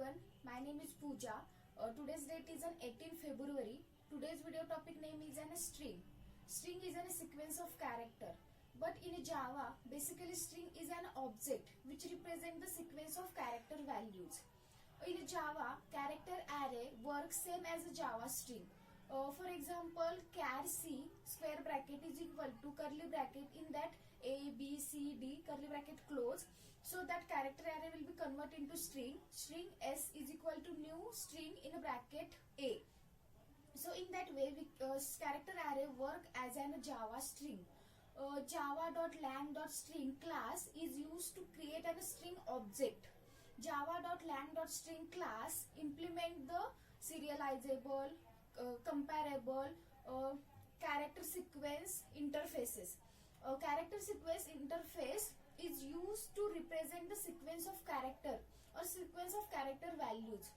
everyone, my name is Pooja. Today's date is on 18 February. Today's video topic name is a string. String is a sequence of character. But in Java, basically string is an object which represents the sequence of character values. In Java, character array works same as a Java string. For example, char c square bracket is equal to curly bracket in that a, b, c, d curly bracket close. So that character array will be converted into string. String s is equal to new string in a bracket a. So in that way, character array work as a Java string. Java.lang.string class is used to create a string object. Java.lang.string class implement the serializable, comparable, character sequence interfaces. Character sequence interface is used to represent the sequence of character or sequence of character values.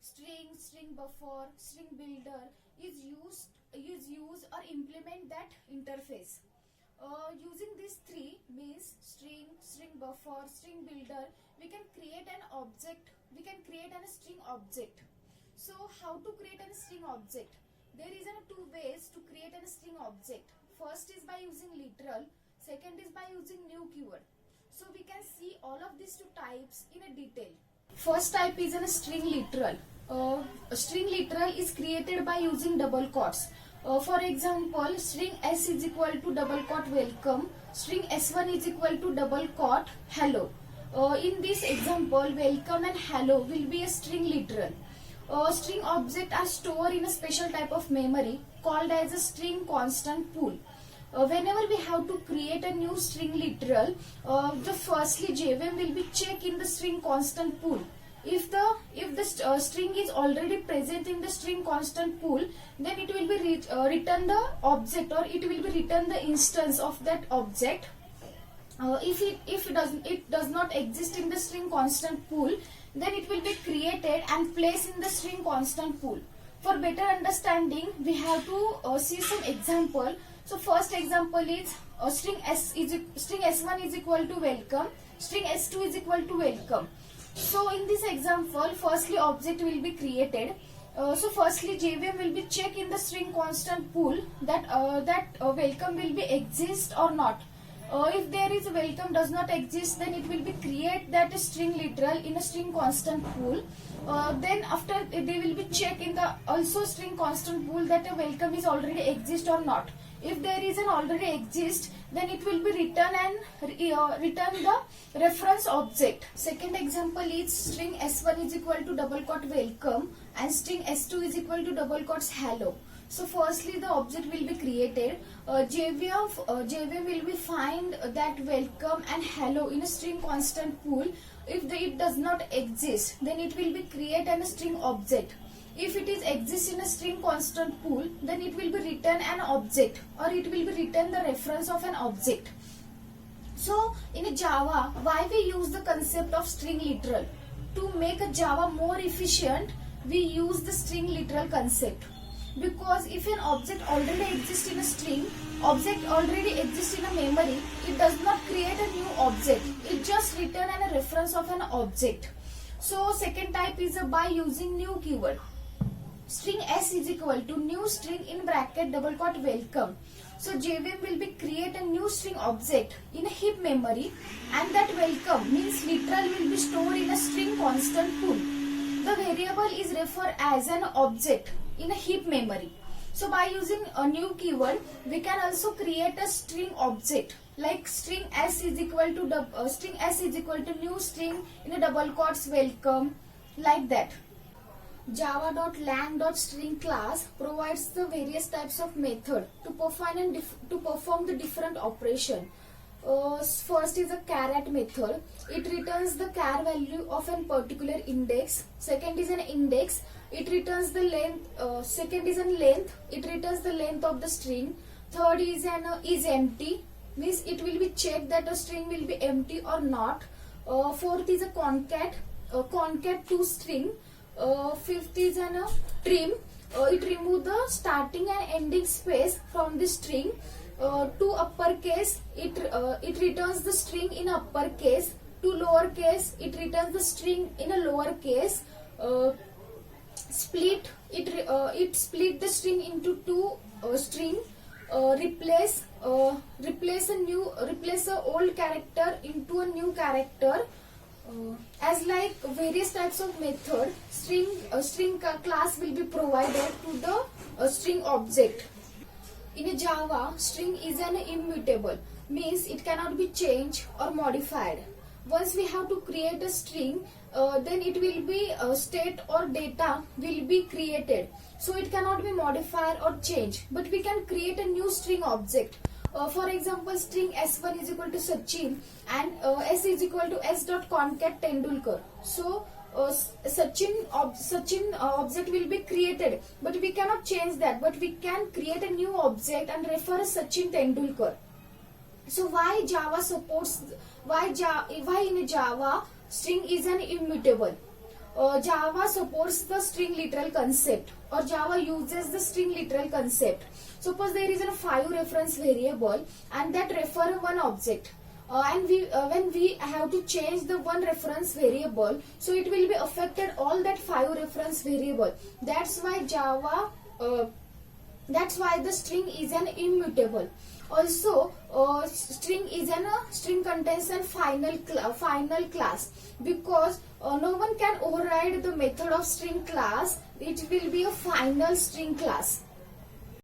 String, string buffer, string builder is used or implement that interface. Using these three means string, string buffer, string builder, we can create an object. We can create a string object. So how to create a string object? There is two ways to create a string object. First is by using literal. Second is by using new keyword. So we can see all of these two types in a detail. First type is a string literal. A string literal is created by using double quotes. For example, string s is equal to double quote welcome. String s1 is equal to double quote hello. In this example, welcome and hello will be a string literal. String objects are stored in a special type of memory called as a string constant pool. Whenever we have to create a new string literal, firstly JVM will be check in the string constant pool. If the string is already present in the string constant pool, then it will be return the object, or it will be return the instance of that object. If it does not exist in the string constant pool, then it will be created and placed in the string constant pool. For better understanding, we have to see some example. So first example is string s1 is equal to welcome, string s2 is equal to welcome. So in this example, firstly object will be created. So firstly JVM will be check in the string constant pool that welcome will be exist or not. If there is a welcome does not exist, then it will be create that string literal in a string constant pool. Then after they will be check in the also string constant pool that a welcome is already exist or not. If there is an already exist, then it will be return and return the reference object. Second example is string s1 is equal to double quote welcome and string s2 is equal to double quotes hello. So firstly the object will be created. JVM will be find that welcome and hello in a string constant pool. If it does not exist, then it will be create a string object. If it is exists in a string constant pool, then it will be return an object, or it will be return the reference of an object. So in Java, why we use the concept of string literal? To make a Java more efficient, we use the string literal concept. Because if an object already exists in a string, object already exists in a memory, it does not create a new object. It just return a reference of an object. So second type is by using new keyword. String s is equal to new string in bracket double quote welcome. So JVM will be create a new string object in a heap memory, and that welcome means literal will be stored in a string constant pool. The variable is referred as an object in a heap memory. So by using a new keyword, we can also create a string object like string s is equal to new string in a double quotes welcome, like that. Java.lang.string class provides the various types of method to perform the different operation. First is a char method. It returns the char value of a particular index. Second is an index. It returns the length. Second is an length. It returns the length of the string. Third is is empty. Means it will be checked that a string will be empty or not. Fourth is a concat. Concat to string. Fifth is a trim. It removes the starting and ending space from the string. To uppercase, it returns the string in uppercase. to lowercase, it returns the string in a lowercase. Split it split the string into two string. Replace a old character into a new character. As like various types of method, string class will be provided to the string object. In a Java, string is an immutable, means it cannot be changed or modified. Once we have to create a string, then it will be state or data will be created. So it cannot be modified or changed, but we can create a new string object. For example, string S1 is equal to Sachin and S is equal to S dot concat Tendulkar. So Sachin object will be created, but we cannot change that. But we can create a new object and refer Sachin Tendulkar. So why Java supports why in Java string is an immutable? Java supports the string literal concept, or Java uses the string literal concept. Suppose there is a 5 reference variable and that refer one object, and when we have to change the one reference variable, so it will be affected all that 5 reference variable. That's why that's why the string is an immutable. Also, string contains a final class, because no one can override the method of string class. It will be a final string class.